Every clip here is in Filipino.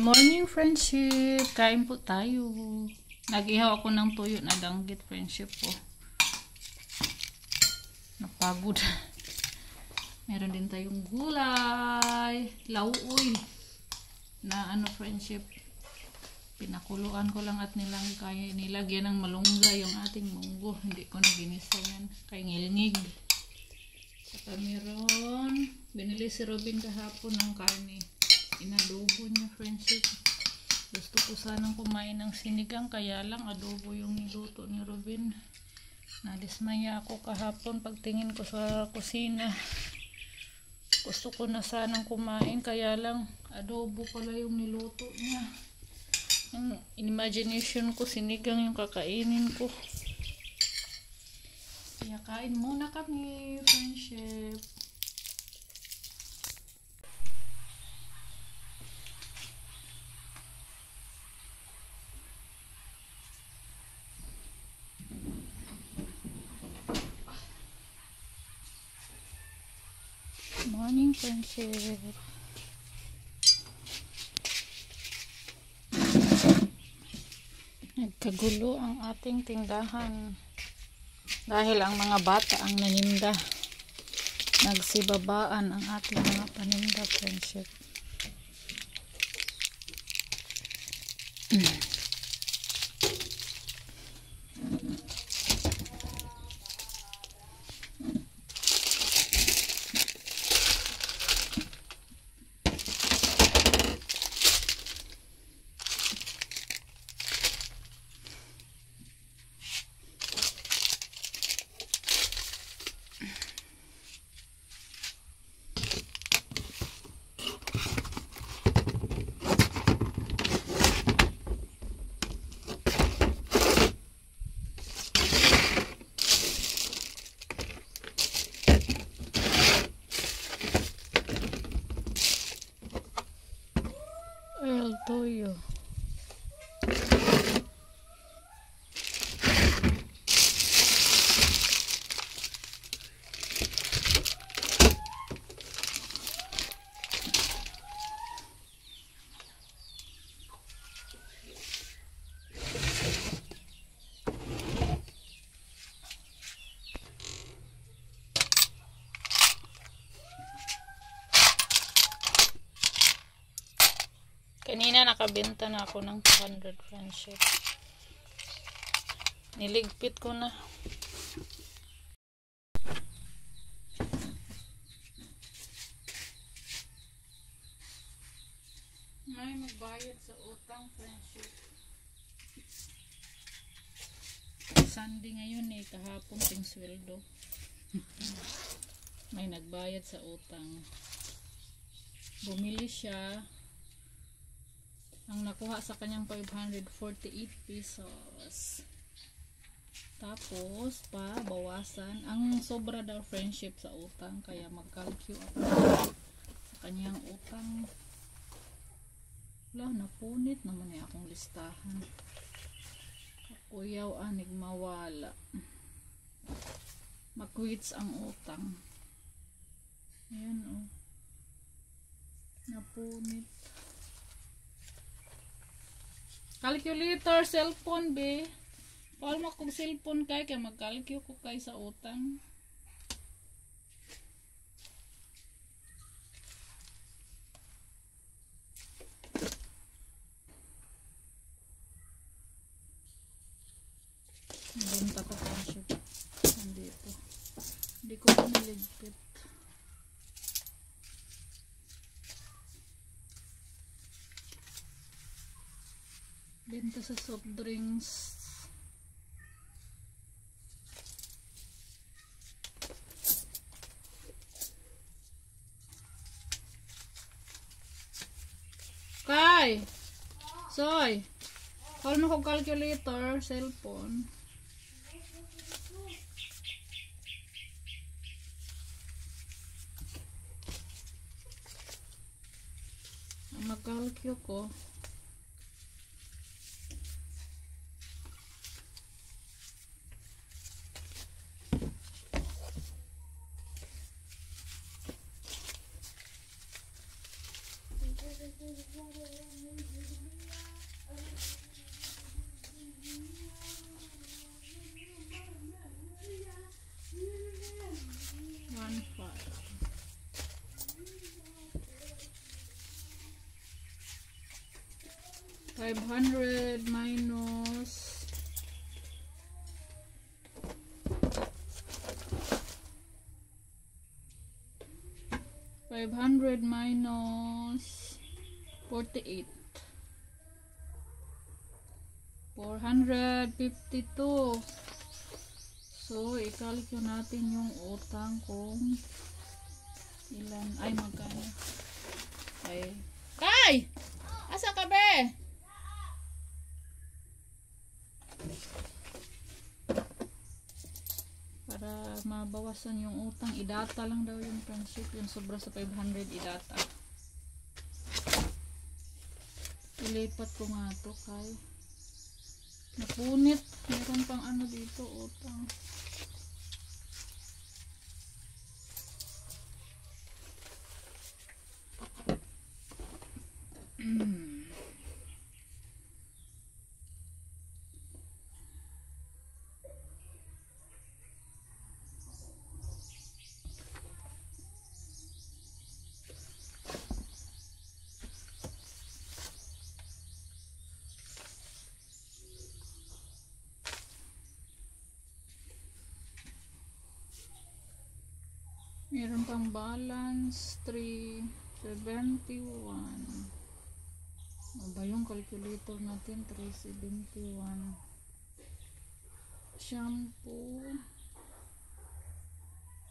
Morning friendship, kain po tayo. Nag-ihaw ako ng tuyo na danggit friendship po. Napagod. Meron din tayong gulay, lauoy na friendship. Pinakuluan ko lang at nilagyan ng malunggay yung ating munggo. Hindi ko na ginisa yan. Kay ngilngig. Saka meron, binili si Robin kahapon ng karne. Inadobo niya friendship. Gusto ko sanang kumain ng sinigang, kaya lang adobo yung niluto ni Robin. Nadismaya ako kahapon pagtingin ko sa kusina. Gusto ko na sanang kumain, kaya lang adobo pala yung niluto niya. In imagination ko sinigang yung kakainin ko. Kaya kain muna kami friendship. Morning friendship. Nagkagulo ang ating tindahan dahil ang mga bata ang naninda. Nagsibabaan ang ating mga paninda friendship. El toyo. Kanina nakabenta na ako ng 200 friendship. Niligpit ko na. May magbayad sa utang friendship. Sunday ngayon kahapon ting sweldo. May nagbayad sa utang. Bumili siya. Ang nakuha sa kanyang 548 pesos. Tapos, bawasan. Ang sobra daw friendship sa utang. Kaya mag-calculate ako sa kanyang utang. Wala, napunit naman akong listahan. Kakuyaw anig mawala. Mag-quits ang utang. Ayan o. Napunit. Calculator, cellphone be. Paul mo kung cellphone kay mag-calculate ko kay sa utang. Nabenta ko friendship. Nandito. Hindi ko na naligpit. Benta sa soft drinks. Kay! Soy! Call mo ko calculator, cellphone. Mag-calculate ko. 500 minus 48. 452. So, i-calculate natin yung utang kung ilan. Ay, magkano. Ay. Kay! Asa ka be? Para mabawasan yung utang, idata lang daw yung friendship. Yung sobra sa 500, idata. Ilipat ko nga to kay napunit. Meron pang ano dito, utang. Meron pang balance 371. Ano ba yung calculator natin? 371. Shampoo,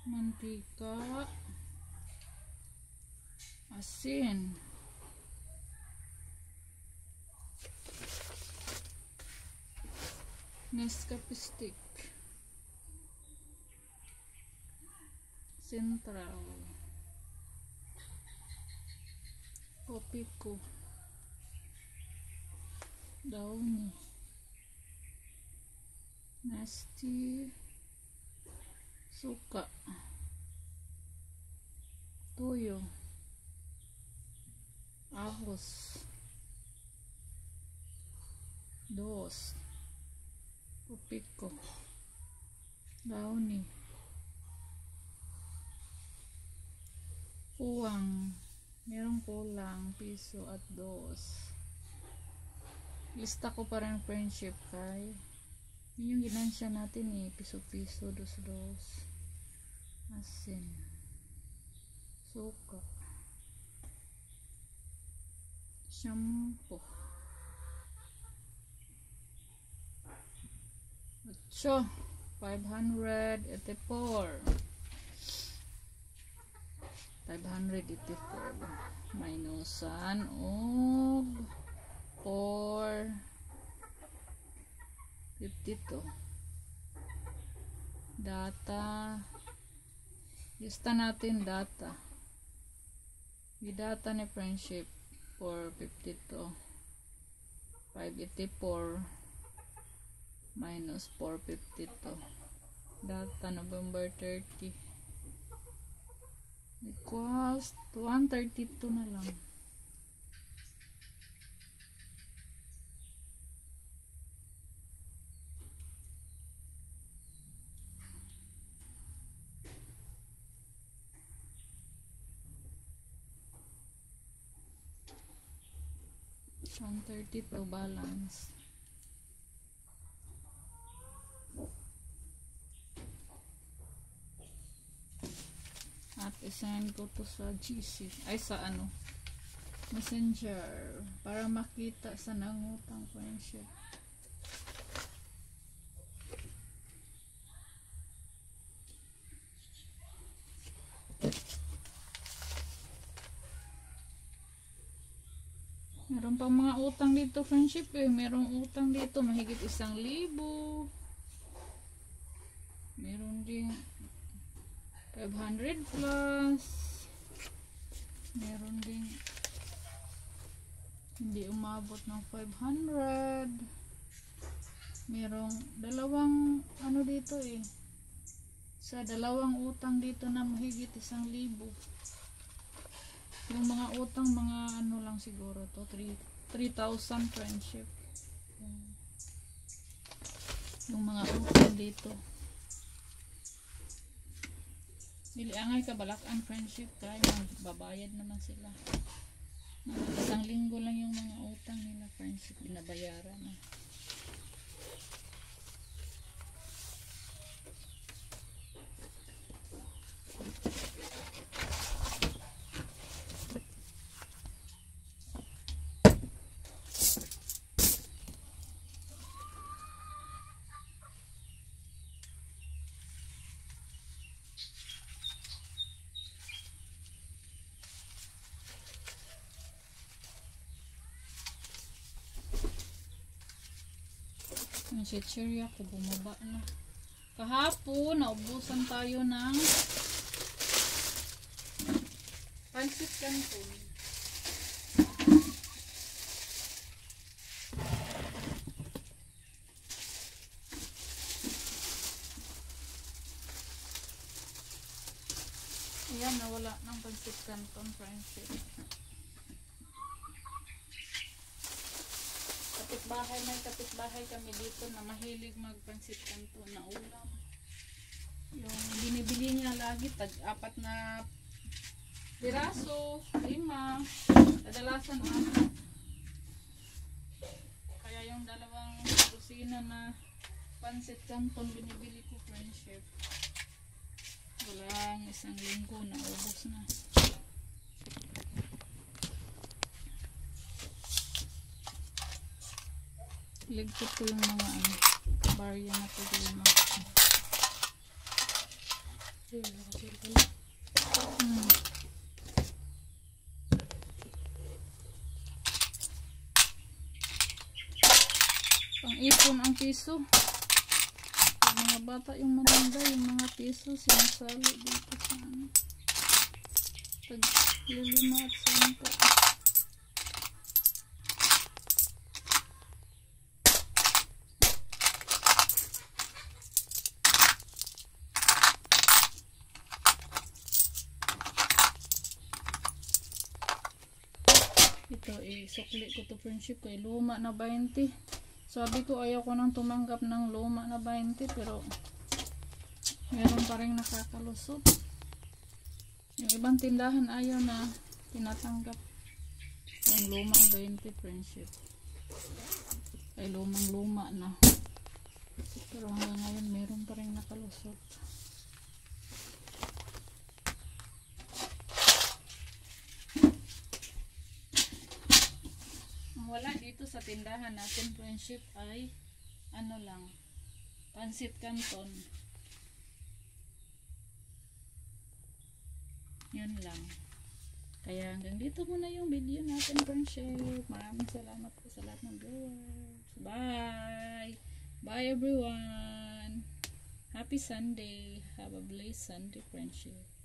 mantika, asin, Nescafe stick, Central, Kopiko, Downy, Nasty, Suka, Toyo, Ahos, Dos, Kopiko, Downy, Puwang, merong kulang, piso at dos. Lista ko pa rin friendship kay yun yung ginansya natin eh, piso-piso, dos-dos. Asin, suka, shampoo, 8, 584. 584 minusan og 452. Data. Lista natin data. Yung data ni friendship 452. 584 minus 452. Data November 30 equals 132 na lang. $132 balance. At isend ko to sa GC, ay sa ano, Messenger, para makita sa nangutang friendship. Meron pang mga utang dito friendship eh. Merong utang dito mahigit 1,000. Meron din 500 plus. Meron din hindi umabot ng 500. Merong dalawang ano dito eh. Sa dalawang utang dito na mahigit 1,000. Yung mga utang, mga ano lang siguro to, 3,000 friendship. Yung mga utang dito. Dili angay kabalakan friendship kaya babayad naman sila. Isang linggo lang yung mga utang nila, friendship. Binabayaran na. Yung chichirya ko bumaba na. Kahapon, naubusan tayo ng pansit canton. Ayan, nawala ng pansit canton, friendship. Kapitbahay kami dito na mahilig magpansit canton na ulam. Yung binibili niya lagi tag-4 na piraso, 5, kadalasan 4. Kaya yung 2 kusina na pansit canton binibili ko, friendship. Walang isang linggo na ubos na. Ligpit ko yung mga barya na problema. Pang-ipon ang piso. Yung mga bata yung maganda, yung mga piso sinasali dito sa tag 5 at 10. Ito sukli ko to, friendship, kay luma na 20. Sabi ko ayaw ko nang tumanggap ng luma na 20 pero meron pa rin nakakalusot. Yung ibang tindahan ayaw na tinatanggap yung lumang 20, friendship. Ay lumang luma na. Pero hanggang ngayon meron pa rin nakalusot. Wala dito sa tindahan natin, friendship, ay ano lang, pansit canton. Yun lang. Kaya hanggang dito muna yung video natin, friendship. Maraming salamat po sa lahat ng viewers. Bye! Bye everyone! Happy Sunday! Have a blessed Sunday, friendship.